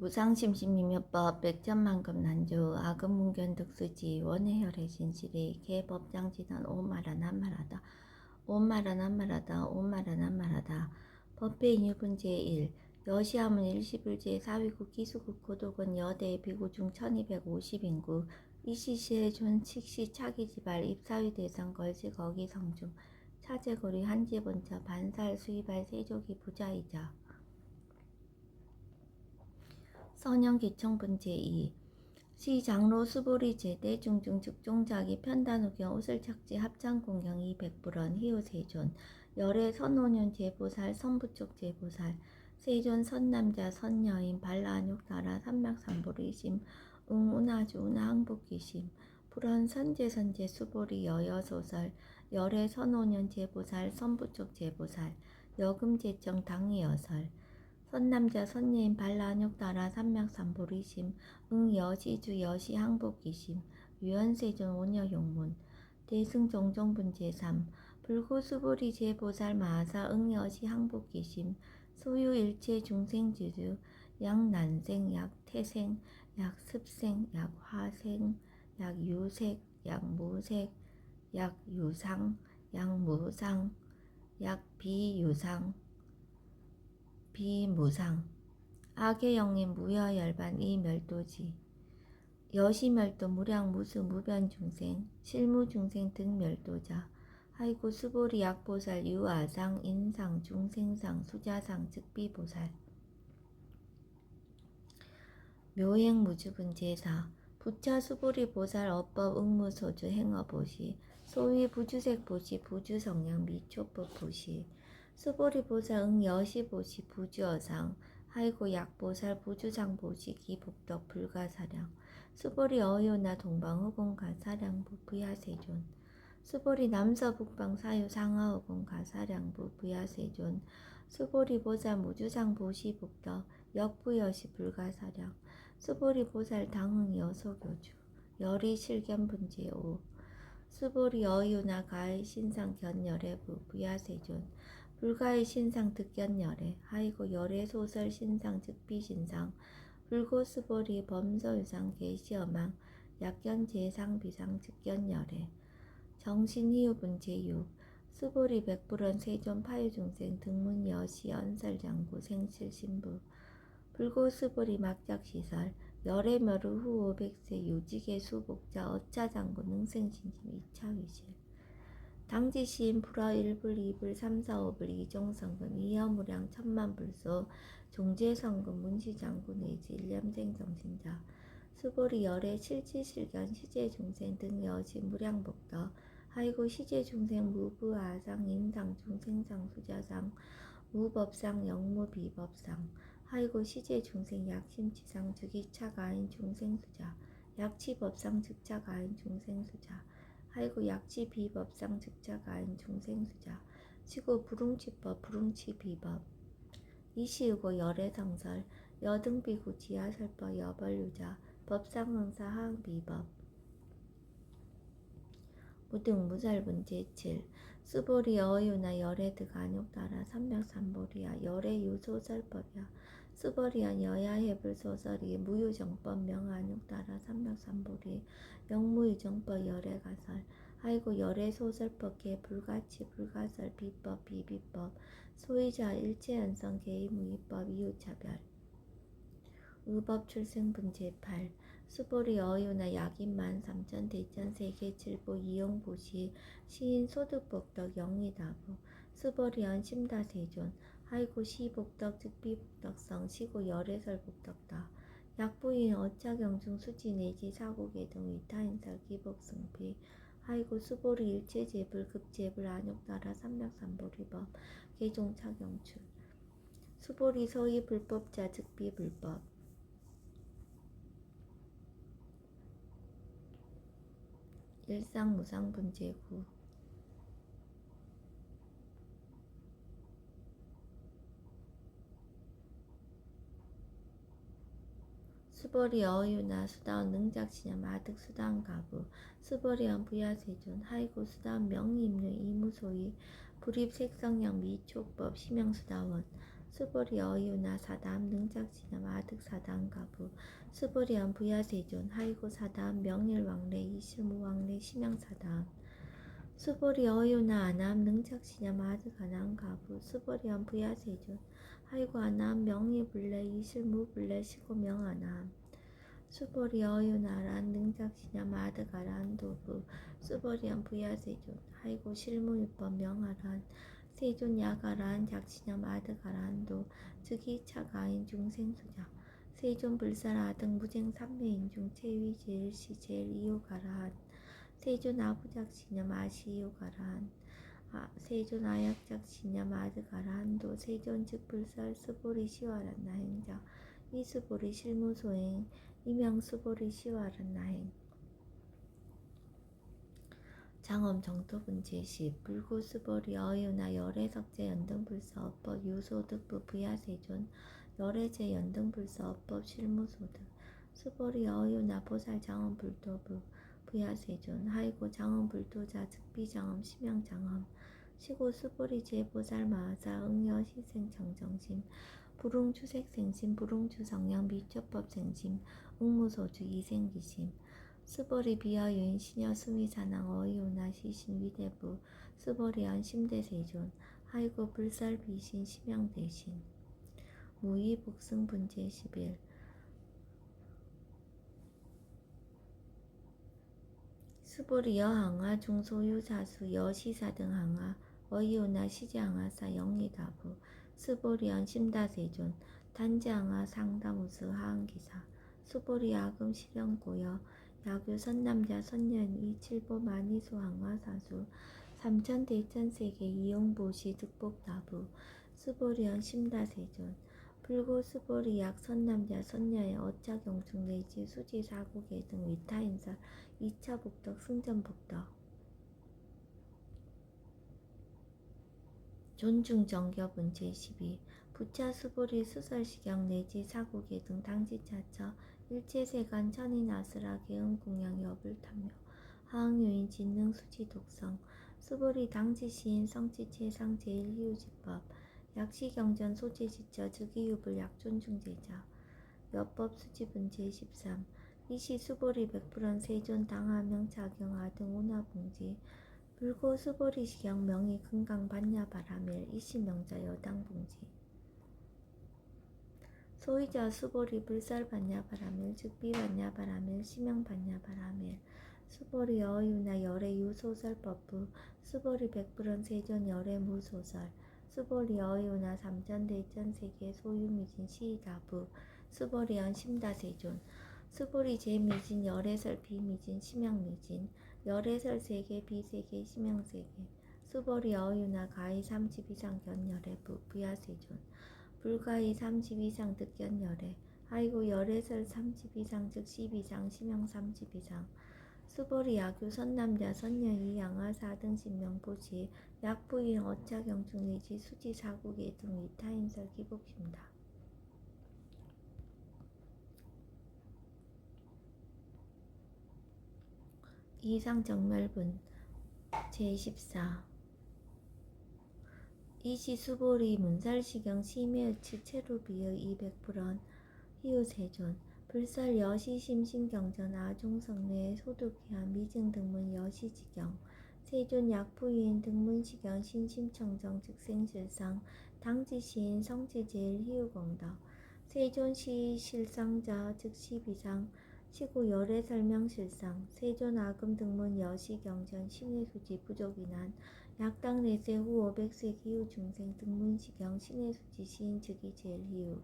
무상심신미묘법 백천만금 난주 아금문견득수지 원해혈의 진실이 개법장지단 오마라난마라다 오마라난마라다 오마라난마라다 법회인유분 제1 여시하문 일시불제 사위국 기수국 고독은 여대 비구중 1250인구 이시시해존 칙시 차기지발 입사위 대상 걸지 거기 성중 차제거리 한지본자 반살 수이발 세조기 부자이자 선영기청분 제2 시장로 수보리 제대 중중 즉종자기 편단우경 옷을착지 합창공경 200불원 희우세존 열애 선오년 제보살 선부쪽 제보살 세존 선남자 선여인 발라안욕나라 삼맥삼보리심 응운하주 운하항복기심 불원 선제선제 수보리 여여소설 열애 선오년 제보살 선부쪽 제보살 여금제정 당이여설 선남자 선예인 발라안욕나라 삼맥삼보리심 응여시주 여시항복기심 유연세존 오녀용문 대승정정분 제3 불고수보리 제보살 마하사 응여시 항복기심 소유일체 중생지주 약난생 약태생 약습생 약화생 약유색 약무색 약유상 약무상 약비유상 비무상 악의 영인 무여열반 이멸도지 여시멸도 무량무수 무변중생 실무중생 등멸도자 하이고 수보리 약보살 유아상 인상 중생상 수자상 즉비보살 묘행무주분 제4 부차 수보리 보살 어법 응무소주 행어보시 소위 부주색보시 부주성량 미초법보시 수보리 보살 응여시보시 부주어상 하이고 약보살 부주상보시 기복덕 불가사량 수보리 어요나 동방후공 가사량부 부야세존 수보리 남서북방 사유 상하후공 가사량부 부야세존 수보리 보살 무주상보시 복덕 역부여시 불가사량 수보리 보살 당흥 여소교주 열이 실견분 제5 수보리 어유나 가의 신상 견열애부 부야세존 불가의 신상 득견열애 하이고 열애 소설 신상 즉비신상 불고수보리 범서유상 계시어망 약견제상 비상 즉견열애 정신희우분 제6 수보리 백불원 세존 파유중생 등문여시 언설장구 생실신부 불고수보리 막작시설 열애멸우 후 500세 유직의 수복자 어차장구 능생신심 2차위실 당지시인 불어 1불 2불 3, 4, 5불 이종성근 이여무량 천만불소 종제성근 문시장구 내지 일념생정신자 수보리 열애 실지실견 시제중생 등 여시 무량복덕 하이고 시제중생 무부아상 인상 중생상 수자상 무법상 영무비법상 하이고 시제중생 약심치상 즉이차가인 중생수자 약치법상 즉차가인 중생수자 하이고 약치비법상 즉차가인 중생수자 시고 부릉치법 부릉치비법 이시우고 열애성설 여등비구 지하설법 여벌유자 법상응사 하응비법 무등무살분 제7 수보리 어유나 열애득 안욕따라 삼맥삼보리야 열애유소설법이야 수보리안 여야해불소설이 무유정법 명안욕따라 삼맥삼보리 영무유정법 열애가설 하이고 열애소설법 개불가치 불가설 비법 비비법 소위자 일체연성 개의무위법 이유차별 의법출생분 제8 수보리 어유나 약인만 삼천 대천 세계칠보 이용보시 시인 소득복덕 영리다부 수보리언 심다세존 하이고 시복덕 즉비복덕성 시고 열애설복덕다 약부인 어차경중 수지 내지 사고계 등 위타인설 기복승피 하이고 수보리 일체제불 급제불 안욕따라 삼맥삼보리법 개종차경출 수보리 서희 불법자 즉비불법 일상무상분 제9 수보리 어유나 수다운 능작시냐 마득 수다운 가부 수보리언 부야세존 하이고 수다운 명의임류 이무소위 불입색성량 미촉법 시명수다원 수보리 어유나 사담 능작지냐 마득 사담 가부 수보리안 부야세존 하이고 사담 명일왕래 이실무왕래 심양사담 수보리 어유나 아남 능작지냐 마득 아남 가부 수보리안 부야세존 하이고 아남 명일불래 이실무불래 시고명아남 수보리 어유나란 능작시냐 마드가란 도부 수보리안 부야세존 하이고 실무유법 명하란 세존 야가란 작시냐 마드가란도 즉이차가인 중생수자 세존 불사라등 무쟁 삼매인중 체위 제일시 제일 이유가란 세존 아부작시냐 마시유가란 세존 아약작시냐 마드가란도 세존 즉 불살 수보리 시와란 나행자 이수보리 실무소행 이명수보리 시와란 나행 장엄 정토분 제10 불고수보리 어유나 열애석제 연등불사 업법 유소득부 부야세존 열애제 연등불사 업법 실무소득 수보리 어유나 보살 장엄 불도부 부야세존 하이고 장엄 불도자 즉비장엄 심양장엄 시고 수보리 제보살 마하사 응여 희생정정심 불웅추색생심 불웅추성량 미처법생심 응무소주 이생기심 수보리 비하유인 시녀 수미사낭 어이오나 시신 위대부 수보리안 심대세존 하이고 불살비신 심양대신 무의 복승분제 11 수보리 여항아 중소유 사수 여시사 등 항아 어이오나 시제항아사 영리다부 수보리안 심다세존 단지항아 상다무스 하항기사 수보리 아금 실현고여 야규 선남자 선년이 칠보 만이수 항아 사수 삼천대천세계 이용보시 득복다부 수보리안 심다세존 불고 수보리약 선남자 선녀의 어차경충 내지 수지사국의 등 위타인설 2차 복덕 승전복덕 존중정ገብ은 제12 부차 수보리 수설시경 내지 사국의 등 당지차처 일체세간 천인아스라게 응공양 여불 탐묘 하항요인 진능 수지 독성 수보리 당지시인 성지체상 제일희우지법 약시경전 소재지처 즉이유불 약존중제자 여법 수지분 제13 이시 수보리 백불원 세존 당하명차경하 등 오나봉지 불고 수보리 시경 명의 금강 반야바라멜 이시명자 여당봉지 소이자 수보리 불살 반야바라멜 즉비 반야바라멜 심양 반야바라멜 수보리 어유나 열애 유소설법부 수보리 백불원 세존 열애 무소설 수보리 어유나 삼천대천세계 소유미진 시다부 수보리안 심다세존 수보리 제미진 열애설 비미진 심양미진 열애설 세계 비세계 심양세계 수보리 어유나 가히 30 이상 견열애 부야세존 불가히 30 이상 득견열애 하이고 열애설 30 이상 즉 10 이상 심양 30 이상 수보리 야규 선남자 선녀이 양아 4등 신명보시 약부인 어차경중 내지 수지 사국의 등 위타인설 기복입니다. 이상정멸분 제14 이시 수보리 문살시경 심해의치 체루비의 200불원 희우세존 불살 여시심신경전 아종성내 소득기한 미증등문 여시지경 세존 약부인 등문시경 신심청정 즉생실상 당지시인 성지제일 희우공덕 세존시 실상자 즉시비상 시고 열애설명실상 세존 아금 등문 여시경전 신의수지 부족이난 약당 내세 후 500세 기후 중생 등문시경 신의수지 시인 즉이 제일 희우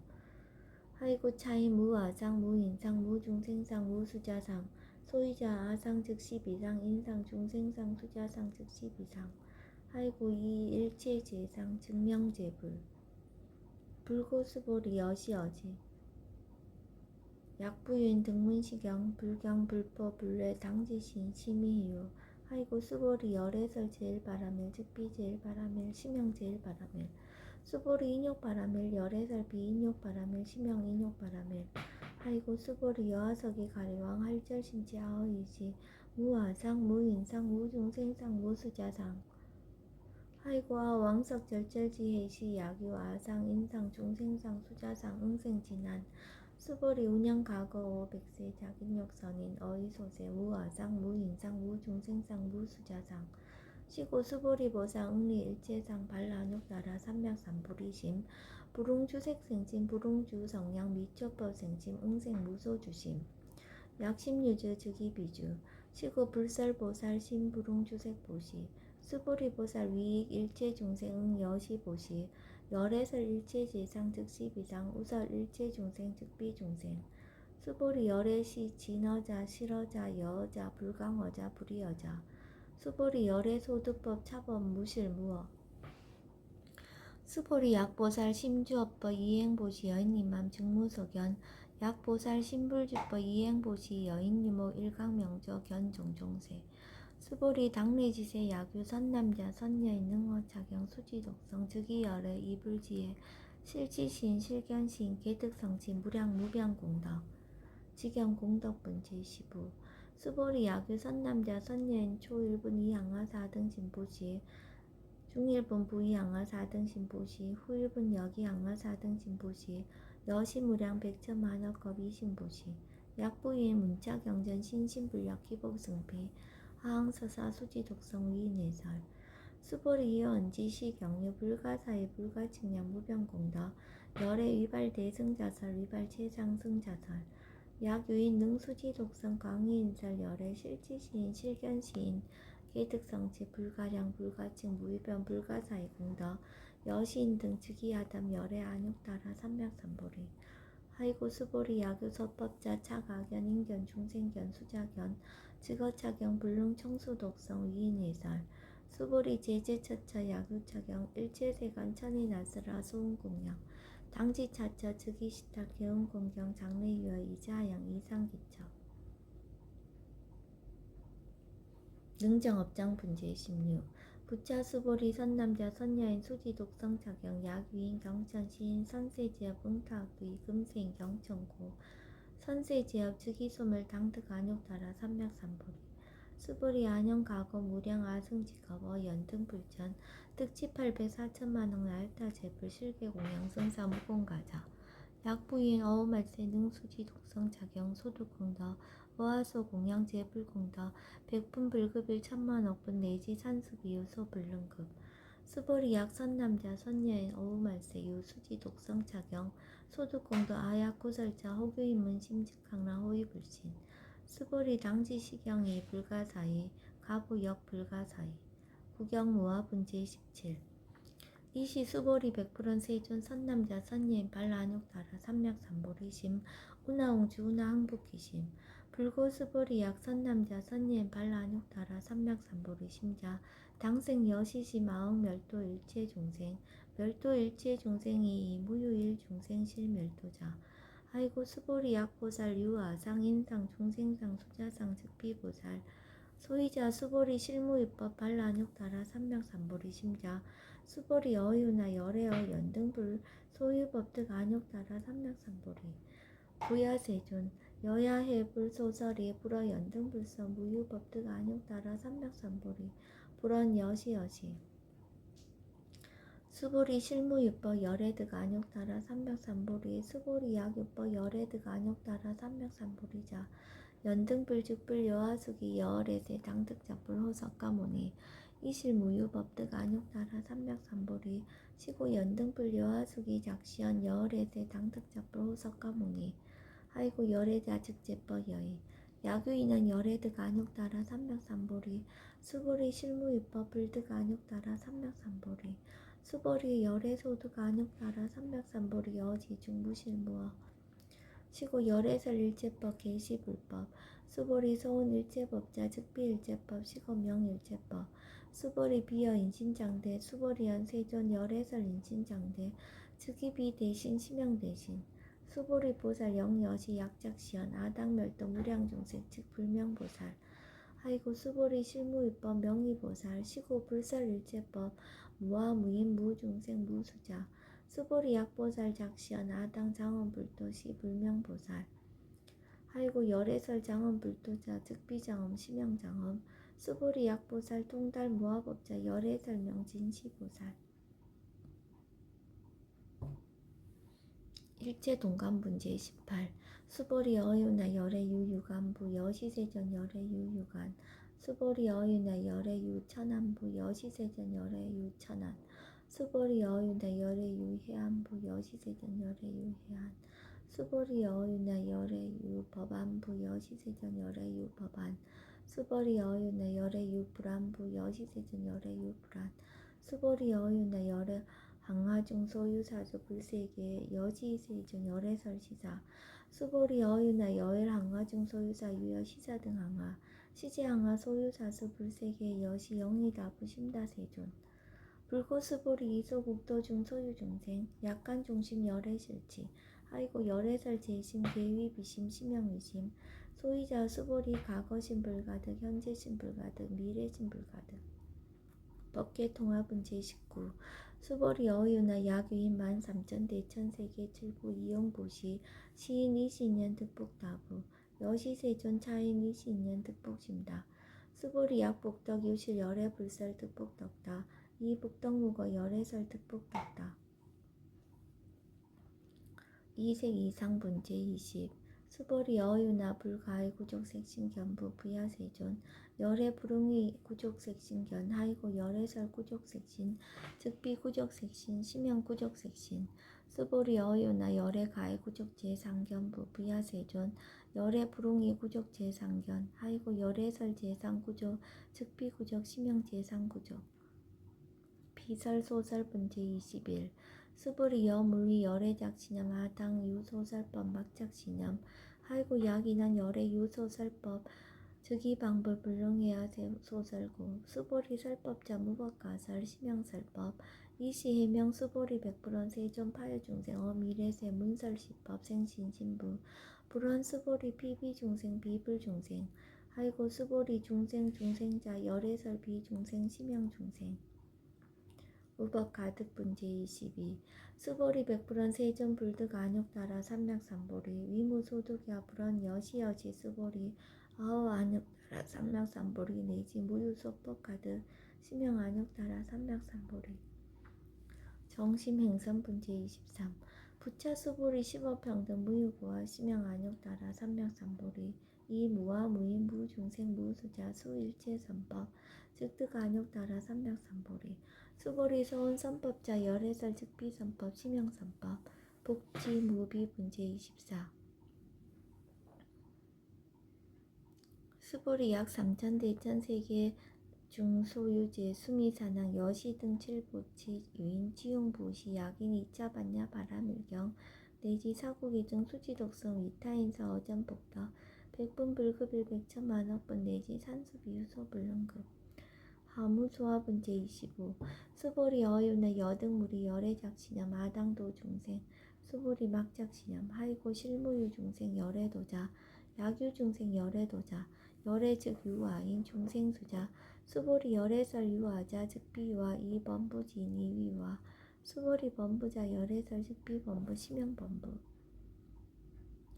하이고 차이 무아상 무인상 무중생상 무수자상 소이자 아상 즉시 비상 인상 중생상 수자상 즉시 비상 하이고 이 일체제상 증명제불 불고수보리 여시어지 약부인 등문시경 불경 불포 불례 당지신 심의유 하이고 수보리 열애설 제일바라멜 즉비 제일바라멜 심형 제일바라멜 수보리 인욕바라멜 열애설 비인욕바라멜 심형 인욕바라멜 하이고 수보리 여하석이 가리왕 할절신체 아어이지 무아상 무인상 무중생상 무수자상 하이고 왕석 절절지해시 야규 아상 인상 중생상 수자상 응생진한 수보리 운영 과거 백세 자긴욕선인 어이소세 무아상 무인상 무중생상 무수자상 시고 수보리 보상 응리 일체상 발라욕나라 삼맥삼보리심 불웅주색생심 불웅주 성량 미초법생심 응생 무소주심 약심유주 즉이비주 시고 불설보살 신불웅주색보시 수보리보살 위익 일체중생 여시보시 열애설 일체지상 즉시비상 우설 일체중생 즉비중생 수보리 열애시 진어자 실어자 여어자 불강어자 불이어자 수보리 열애소득법 차법 무실무어 수보리 약보살 심주업법 이행보시 여인님맘 직무소견 약보살 신불주법 이행보시 여인유모 일강명조 견종종세 수보리 당내지세 야규 선남자 선여인 능어차경 수지독성 즉이열애 이불지혜 실지신 실견신 개득성치 무량 무병공덕 직영공덕분 제15 수보리 야규 선남자 선여인 초일분 이양화 4등 진보시 중일분 부이양화 4등 진보시 후일분 여기양화 4등 진보시 여시무량 백천만억겁 이신보시 약부인 문자경전 신신불약 기복승피 하항서사 수지독성 위인해설 수보리 이어언지 시경유 불가사의 불가측량 무병공덕 열애 위발 대승자설 위발 최장승자설 약유인 능수지독성 광의인설 열애 실지시인 실견시인 개득성치 불가량 불가측 무위변 불가사의 공덕 여시인 등 즉이하담 열애 안욕따라 삼맥삼보리 하이고 수보리 야규 서법자 차가견 인견 중생견 수자견 직어차경 불능 청수독성 위인해설 수보리 제제처처 야규차경 일체세간 천이나스라 소음공명 당지차처 즉이시탁 개운공경 장래유어 이자양 이상기처 능정업장 분제 16 부차 수보리 선남자 선여인 수지독성 차경 약위인 경천 시인 선세지업 응탁위 금생 경천고 선세지업 즉이소멸 당득 안욕따라 삼맥삼보리 수보리 안영 가거 무량 아승직업어 연등불전 득치 800 4천만억 나열타 제불 실계공양 승사 무공가자 약부인 어우말세 능수지 독성 작용 소득공덕 어하소 공양 제불공덕 백분불급일 천만억분 내지 산수비유 소불능급 수보리 약선남자 선여인 어우말세 유수지 독성 작용 소득공덕 아약구설자 호교인문 심직항라 호위불신 수보리 당지시경이 불가사의 가부역 불가사의 구경무화 분제 17 이시 수보리 100% 세존 선남자 선예인 발라안욕따라 삼맥삼보리심 운하옹주 운하항복기심 불고 수보리 약 선남자 선예인 발라안욕따라 삼맥삼보리심자 당생 여시시 마응 멸도 일체중생 멸도 일체중생이 무유일 중생실 멸도자 아이고 수보리 약보살 유아상 인상 중생상 수자상 즉비보살 소이자 수보리 실무입법 발라안욕따라 삼맥삼보리 심자 수보리 어유나 열애어 연등불 소유법득 안욕따라 삼맥삼보리 부야세존 여야해불 소설이 불어 연등불서 무유법득 안욕따라 삼맥삼보리 불언 여시여시 수보리 실무유법 열애득 안욕따라 삼맥삼보리 수보리 약유법 열애득 안욕따라 삼맥삼보리자 연등불즉불 여하수기 여월에세 당득작불 호석가모니 이실무유법득 안욕따라 삼맥삼보리 시고 연등불 여하수기 작시연 여월에세 당득작불 호석가모니 하이고 열애자 즉제법 여의 야규인은 열애득 안욕따라 삼맥삼보리 수보리 실무유법 불득 안욕따라 삼맥삼보리 수보리 열애소득 안욕따라 삼맥삼보리 어지 중부실무어 시고 열애설 일체법 계시불법 수보리 소운 일체법자 즉비일체법 시고 명일체법 수보리 비여 인신장대 수보리연 세존 열애설 인신장대 즉이비 대신 시명 대신 수보리 보살 영여시 약작시연 아당멸도 무량중생 즉 불명보살 하이고 수보리 실무위법 명의보살 시고 불설일체법 무아무인 무중생 무수자 수보리 약보살 작시연 아당 장엄불도시 불명보살 하이고 열애설 장엄불도자 즉비장엄 시명장엄 수보리 약보살 통달 무아법자 열애설명 진시보살 일체동간분 제18 수보리 어유나 열애유유간부 여시세전 열애유유간 수보리 어유나 열애유천안부 여시세전 열애유천안 수보리 어유나 열애유해안부 여시세전 열애유해안 수보리 어유나 열애유법안부 여시세전 열애유법안 수보리 어유나 열애유불안부 여시세전 열애유불안 수보리 어유나 열애 항하중 소유사주 불세계 여지세존 열애설시사 수보리 어유나 여엘 항하중 소유사 유여 시사 등 항하 시제 항하 소유사수 불세계 여시 영리다 부심다세존 불고수보리 이소국도중 소유중생 약간 중심 열애실치 아이고 열애설 재심 계위 비심 심영위심 소이자 수보리 과거심 불가득 현재심 불가득 미래심 불가득 법계통합은 제19 수보리 어유나 약유인 13,000 대천세계 칠부 이용보시 시인 이시년 득복다부 여시세존 차인 이시년 득복심다 수보리 약복덕 유실 열애 불설 득복덕다 이북덕무거 열애설 득복덕다 이색 이상분 제20 수보리 어유나 불가의 구족색신 견부 부야세존 열애 불응의 구족색신 견 하이고 열애설 구족색신 즉비 구족색신 심형 구족색신 수보리 어유나 열애 가의 구족 제상견부 부야세존 열애 불응의 구족 제상견 하이고 열애설 제상구조 즉비 구족 심형 제상구조 비설 소설분 제21 수보리 여물위 열애작신염 하당 유소설법 막작신염 하이고 약인한 열애 유소설법 즉이방불 불능해야 소설구 수보리 설법자 무법가설 심형설법 이시해명 수보리 백불원 세존 파유중생 어미래세 문설시법 생신신부 불원 수보리 피비중생 비불중생 하이고 수보리 중생 중생자 열애설 비중생 심형중생 우법 가득분 제22 수보리 백불원 세존 불득 안욕따라 삼맥삼보리 위무소득야 불원 여시여시 수보리 아우 안욕따라 삼맥삼보리 내지 무유소법 가득 심형 안욕따라 삼맥삼보리 정심행선분 제23 부차 수보리 십업평등 무유고와 심형 안욕따라 삼맥삼보리 이 무와 무인 무중생 무수자 수일체선법 즉득 안욕따라 삼맥삼보리 수보리 소원선법자 열애설 즉비선법 심형선법 복지무비분 제24 수보리 약 3,000 대천세계 중소유제 수미사낭 여시 등 칠보치 유인 지용부시 약인 2차 반야 바라밀경 내지 사국이 등 수지독성 위타인사 어전복덕 백분불급일 백천만억분 내지 산수비유소불능급 하무소화분 제25 수보리 어유나 여등무리 열애작신염 아당도중생 수보리 막작신염 하이고 실무유중생 열애도자 약유중생 열애도자 열애 즉 유아인 중생수자 수보리 열애설 유아자 즉비유아 이범부진 이위와 수보리 범부자 열애설 즉비범부 심형범부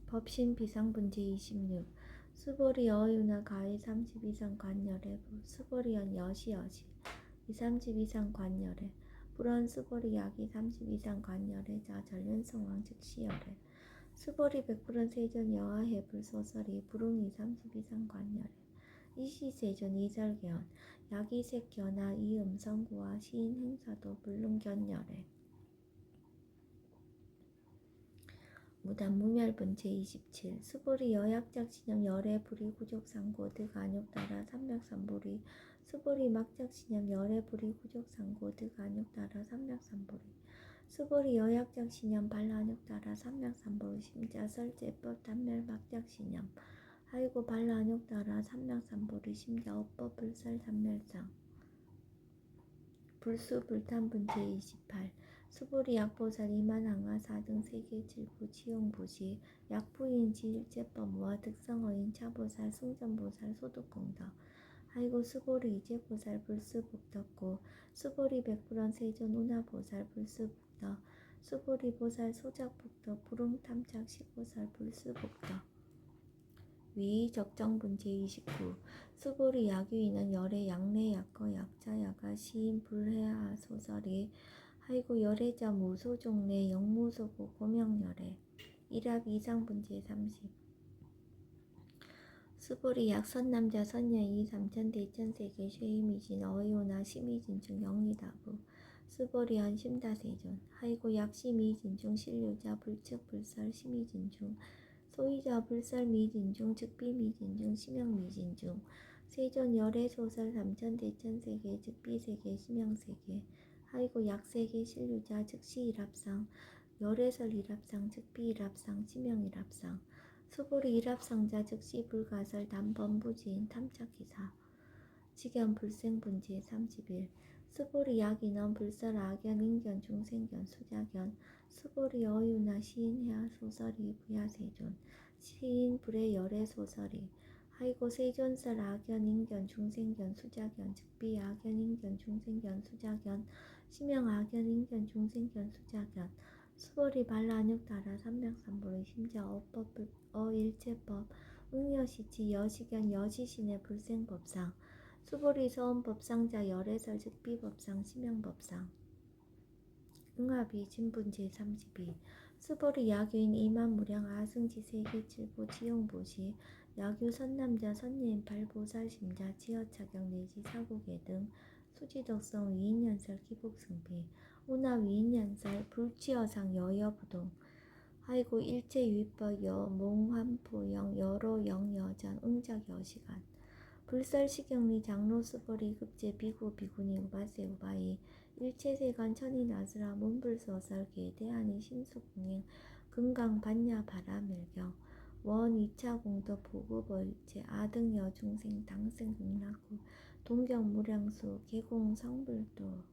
법신비상분 제26 수보리 어유나 가위 30 이상 관열애 수보리연 여시여시 230 이상 관열애 불원 수보리 약이 30 이상 관열애 자 전륜성왕 즉시열애 수보리 백불원 세존 여하해 불소설이 불웅이 30 이상 관열애 이시세존 이설견 약이색견하 이음성구와 시인 행사도 불능견열애 무단무멸분 제27 수보리 여약작신염 열애 불이구족상고 득 안욕따라 삼맥삼보리 수보리 막작신염 열애 불이구족상고 득 안욕따라 삼맥삼보리 수보리 여약작신염 발안욕따라 삼맥삼보리 심자설제법 단멸 막작신염 하이고 발안욕따라 삼맥삼보리 심자업법 불설 단멸상 불수불탄분 제28 수보리 약보살 이만항하 4등 세계 칠부 치용부시 약부인지 일제법무와 득성어인 차보살 숭전보살 소득공덕 하이고 수보리 이제보살 불수복덕고 수보리 백불원 세존 운하보살 불수복덕 수보리 보살 소작복덕 불응탐착 시보살 불수복덕 위 적정분제 29 수보리 야규인은 열의 양내 약거 약자 야가 시인 불해하 소설이 하이고 열애자 무소종내 영무소고 고명열애 일합 이상분제 30 수보리 약 선남자 선녀이 삼천 대천세계 쉐이미진 어이오나 시미진중 영리다부 수보리 언심다세존 하이고 약 시미진중 신류자 불측 불설 시미진중 소이자 불설 미진중 즉비 미진중 심형 미진중 세존 열애 소설 삼천 대천세계 즉비 세계 심형 세계 하이고 약 세계 신류자 즉시 일합상 열애설 일합상 즉비 일합상 심형 일합상 수보리 일합상자 즉시 불가설 단번부지인 탐착기사 직연 불생분지 31 수보리 약인원 불설 악연 인견 중생견 수자견 수보리 어유나 시인해야 소설이 부야세존 시인 불의 열애 소설이 하이고 세존설 악연 인견 중생견 수자견 즉비 악연 인견 중생견 수자견 심형 악연 인견 중생견 수자견 수보리 발라안육따라 삼백삼보리 심자 어법 어일체법 응여시치 여시견 여시신의 불생법상 수보리 서원법상자 열애설 즉비법상 심형법상 응합이 진분제 32 수보리 야규인 이만무량 아승지 세계칠보 지용보시 야규 선남자 선예인 발보살심자 지어차경 내지 사고계 등 수지덕성 위인연설 기복승비 운하 위인연설 불치어상 여여부동 하이고 일체유입법 여몽환포영 여로영 여전 응작 여시간 불설시경리 장로 수보리 급제 비구 비구니 우바세 우바이 일체세간 천이나스라 문불소설 계대하니 신수공행 금강 반야 바라멸경 원 2차 공도 보고벌체 아등 여중생 당생 극락구 동경 무량수 계공 성불도